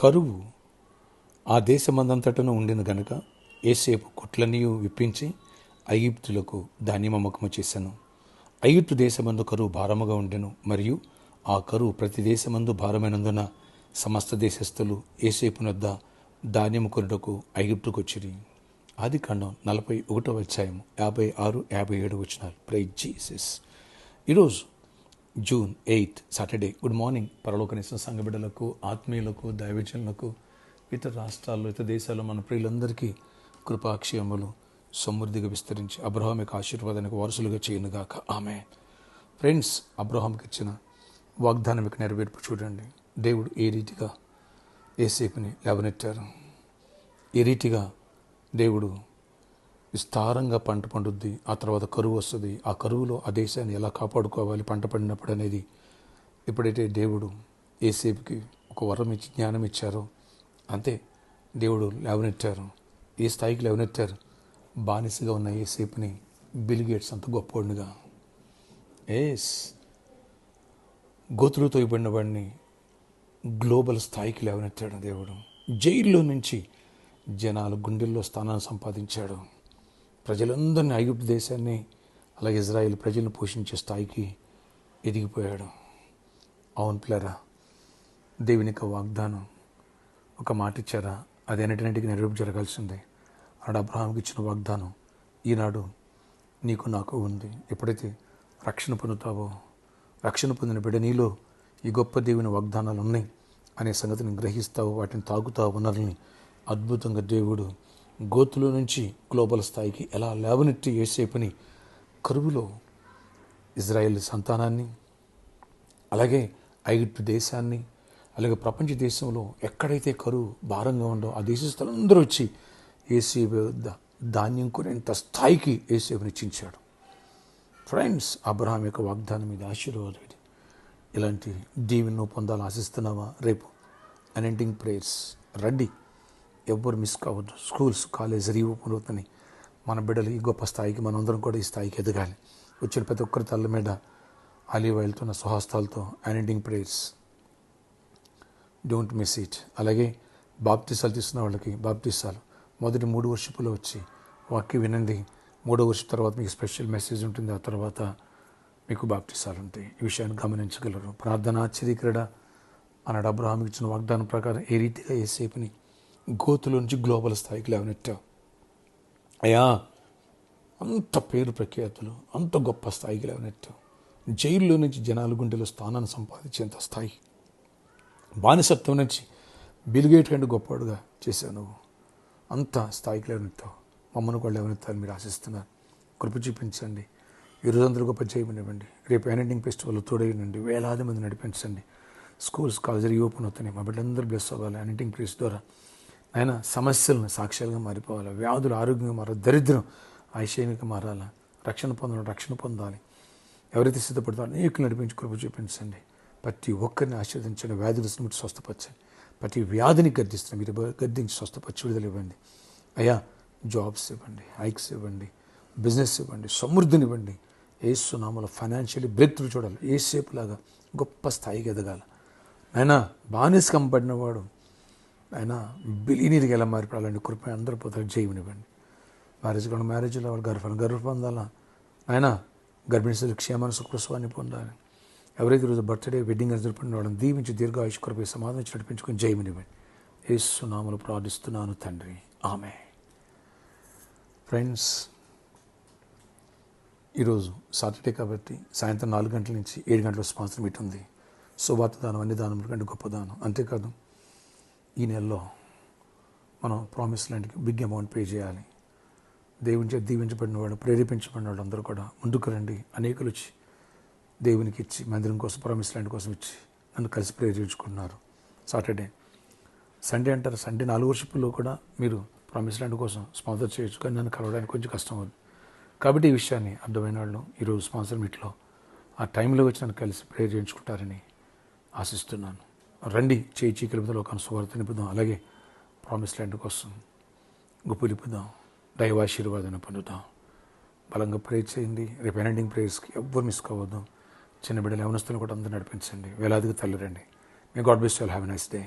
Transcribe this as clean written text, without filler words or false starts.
కరువు ఆ దేశమందంతటను ఉండిన గనుక యోసేపు కొట్లన్నీ విప్పించి ఐగుప్తులకు ధాన్యం అమ్మకము చేశాను. ఐగుప్తు దేశమందు కరువు భారముగా ఉండెను, మరియు ఆ కరువు ప్రతి దేశమందు భారమైనందున సమస్త దేశస్థులు యోసేపునొద్ద ధాన్యము కొనుటకు ఐగుప్తుకు వచ్చిరి. ఆదికాండం 41 56, 57 వచనాలు. Praise Jesus. ఈరోజు June 8 సాటర్డే. గుడ్ మార్నింగ్ పరలోకనిస్తున్న సంఘ బిడ్డలకు, ఆత్మీయులకు, దైవజనులకు, ఇతర రాష్ట్రాల్లో, ఇతర దేశాల్లో మన ప్రియులందరికీ కృపాక్షేమములు సమృద్ధిగా విస్తరించి అబ్రహాం యొక్క ఆశీర్వాదానికి వారసులుగా చేయనుగాక. ఆమేన్. ఫ్రెండ్స్, అబ్రహాంకి ఇచ్చిన వాగ్దానం యొక్క నెరవేర్పు చూడండి. దేవుడు ఏ రీతిగా యోసేపుని లేవనెత్తారు, ఏ రీతిగా దేవుడు విస్తారంగా పంట పండుద్ది, ఆ తర్వాత కరువు వస్తుంది, ఆ కరువులో ఆ దేశాన్ని ఎలా కాపాడుకోవాలి పంట పడినప్పుడు అనేది ఎప్పుడైతే దేవుడు యోసేపుకి ఒక వరం ఇచ్చి జ్ఞానం ఇచ్చారో అంతే దేవుడు లేవనెత్తారు. ఏ స్థాయికి లేవనెత్తారు? బానిసగా ఉన్న యోసేపుని బిల్ గేట్స్ అంత గొప్పవాడినిగా, గోతులతో ఇవ్వబడిన వాడిని గ్లోబల్ స్థాయికి లేవనెత్తాడు దేవుడు. జైల్లో నుంచి జనాల గుండెల్లో స్థానాన్ని సంపాదించాడు. ప్రజలందరినీ, ఐగుప్తు దేశాన్ని, అలాగే ఇజ్రాయిల్ ప్రజలను పోషించే స్థాయికి ఎదిగిపోయాడు. అవును పిల్లరా, దేవుని యొక్క వాగ్దానం ఒక మాట ఇచ్చారా, అది అన్నిటికి నెరవేర్పు జరగాల్సిందే. ఆడ అబ్రహాంకి ఇచ్చిన వాగ్దానం ఈనాడు నీకు నాకు ఉంది. ఎప్పుడైతే రక్షణ పొందుతావో, రక్షణ పొందిన బిడ్డ నీలో ఈ గొప్ప దేవుని వాగ్దానాలు ఉన్నాయి అనే సంగతిని గ్రహిస్తావు, వాటిని తాగుతావు. వనరుల్ని అద్భుతంగా దేవుడు గోతులో నుంచి గ్లోబల్ స్థాయికి ఎలా లేవనెత్తి యోసేపుని కరువులో ఇజ్రాయెల్ సంతానాన్ని, అలాగే ఐగుప్తు దేశాన్ని, అలాగే ప్రపంచ దేశంలో ఎక్కడైతే కరువు భారంగా ఉందో ఆ దేశస్థులందరూ వచ్చి యోసేపు వద్ద ధాన్యం కొనేంత స్థాయికి యోసేపుని చించాడు. ఫ్రెండ్స్, అబ్రహాం యొక్క వాగ్దానం మీద ఆశీర్వాదం ఇది. ఇలాంటి దీవెనను పొందాలని ఆశిస్తున్నావా? రేపు అనాయింటింగ్ ప్రేయర్స్ రండి, ఎవ్వరు మిస్ కావద్దు. స్కూల్స్, కాలేజ్ రీఓపెన్ అవుతున్నాయి. మన బిడ్డలు ఈ గొప్ప స్థాయికి, మనందరం కూడా ఈ స్థాయికి ఎదగాలి. వచ్చిన ప్రతి ఒక్కరి తల్ల మీద ఆలివ్ ఆయిల్తో, స్వహస్తాలతో anointing prayers, don't miss it. అలాగే బాప్తిసాలు తీసుకున్న వాళ్ళకి బాప్తిసాలు మొదటి 3 వర్షిపులో వచ్చి వాక్యం వినండి. 3వ వర్షం తర్వాత మీకు స్పెషల్ మెసేజ్ ఉంటుంది, ఆ తర్వాత మీకు బాప్తిసాలు ఉంటాయి. ఈ విషయాన్ని గమనించగలరు. ప్రార్థన ఆశ్చర్యక్రీడ అన్నాడు అబ్రహాంకి ఇచ్చిన వాగ్దానం ప్రకారం ఏ రీతిగా యోసేపుని గోతుల నుంచి గ్లోబల్ స్థాయికి లేవనెత్తావు. అయ్యా, అంత పేరు ప్రఖ్యాతులు, అంత గొప్ప స్థాయికి లేవనెత్తావు. జైల్లో నుంచి జనాల గుండెలో స్థానాన్ని సంపాదించేంత స్థాయి, బానిసత్వం నుంచి బిల్గేట్ కంటే గొప్పవాడుగా చేశావు నువ్వు. అంత స్థాయికి లేవనెత్తావు. మమ్మల్ని కూడా లేవనెత్తాలని మీరు ఆశిస్తున్నారు. కృప చూపించండి. ఈ రోజందరూ గొప్ప చేయమనివ్వండి. రేపు అనాయింటింగ్ ఫెస్టివల్ తోడైనండి, వేలాది మంది నడిపించండి. స్కూల్స్, కాలేజీ రీఓపెన్ అవుతున్నాయి. మా బిడ్డలందరూ బ్లెస్ అవ్వాలి. అనాయింటింగ్ ప్రేస్ ద్వారా ఆయన సమస్యలను సాక్ష్యాలుగా మారిపోవాలి. వ్యాధులు ఆరోగ్యంగా మారాలి. దరిద్రం ఐశ్వర్యంగా మారాలి. రక్షణ పొందాలి. ఎవరైతే సిద్ధపడతారో అనేకులు నడిపించి కృప చూపించండి. ప్రతి ఒక్కరిని ఆశీర్వదించండి. వ్యాధులు మీరు స్వస్థపరచండి. ప్రతి వ్యాధిని గద్దిస్తున్న మీరు గద్దించి స్వస్థపరిచి విడుదల ఇవ్వండి. అయ్యా, జాబ్స్ ఇవ్వండి, హైక్స్ ఇవ్వండి, బిజినెస్ ఇవ్వండి, సమృద్ధిని ఇవ్వండి. యేసు నామములో ఫైనాన్షియల్లీ బ్రేక్ త్రూ చూడాలి. యోసేపులాగా గొప్ప స్థాయికి ఎదగాలి. ఆయన బానిస కంపడినవాడు ఆయన బిలీనీర్గా ఎలా మారిపోవాలండి. కృప అందరూ పోతారు. జయమునివ్వండి. మ్యారేజ్లో వాళ్ళు గర్భ పొందాలా. ఆయన గర్భిణీలు క్షేమాన్ని, సుఖస్వాన్ని పొందాలి. ఎవరైతే రోజు బర్త్డే, వెడ్డింగ్ జరుపుకున్న వాళ్ళని దీవించి దీర్ఘాయుష్ కృప సమాధానం నడిపించుకొని జయమునివ్వండి. యేసు నామములో ప్రార్థిస్తున్నాను తండ్రి, ఆమేన్. ఫ్రెండ్స్, ఈరోజు సాటర్డే కాబట్టి సాయంత్రం 4 గంటల నుంచి 7 గంటల స్పాన్సర్ మీట్ ఉంది. సువార్త దానం అన్ని దానముల కంటే గొప్ప దానం. అంతేకాదు ఈ నెలలో మనం ప్రామిస్ ల్యాండ్కి బిగ్ అమౌంట్ పే చేయాలి. దేవుని చేత దీవించబడిన వాళ్ళు, ప్రేరేపించబడిన వాళ్ళు అందరూ కూడా ముందుకు రండి. అనేకులు వచ్చి దేవునికి ఇచ్చి, మందిరం కోసం, ప్రామిస్ ల్యాండ్ కోసం ఇచ్చి నన్ను కలిసి ప్రేరేపించుకుంటున్నారు. సాటర్డే, సండే అంటారు. సండే 4 వర్షిపుల్లో కూడా మీరు ప్రామిస్ ల్యాండ్ కోసం స్పాన్సర్ చేయొచ్చు, కానీ నన్ను కలవడానికి కొంచెం కష్టం అవుతుంది. కాబట్టి ఈ విషయాన్ని అర్థమైన వాళ్ళు ఈరోజు స్పాన్సర్ మీట్లో ఆ టైంలో వచ్చి నన్ను కలిసి ప్రేయర్ చేయించుకుంటారని ఆశిస్తున్నాను. రండి, చేయి కలుపుదల ఒక సువార్త నింపుదాం. అలాగే ప్రామిస్ ల్యాండ్ కోసం గుప్పులిపుదాం, దైవాశీర్వాదాన్ని పొందుతాం. బలంగా ప్రేయర్ చేయండి. రేపు అనాయింటింగ్ ప్రేయర్స్కి ఎవ్వరు మిస్ కావద్దాం. చిన్న బిడ్డలు, యవనస్తులు కూడా అందరూ నడిపించండి. వేలాదిగా తల్లి రండి. May God bless you all. Have a nice day.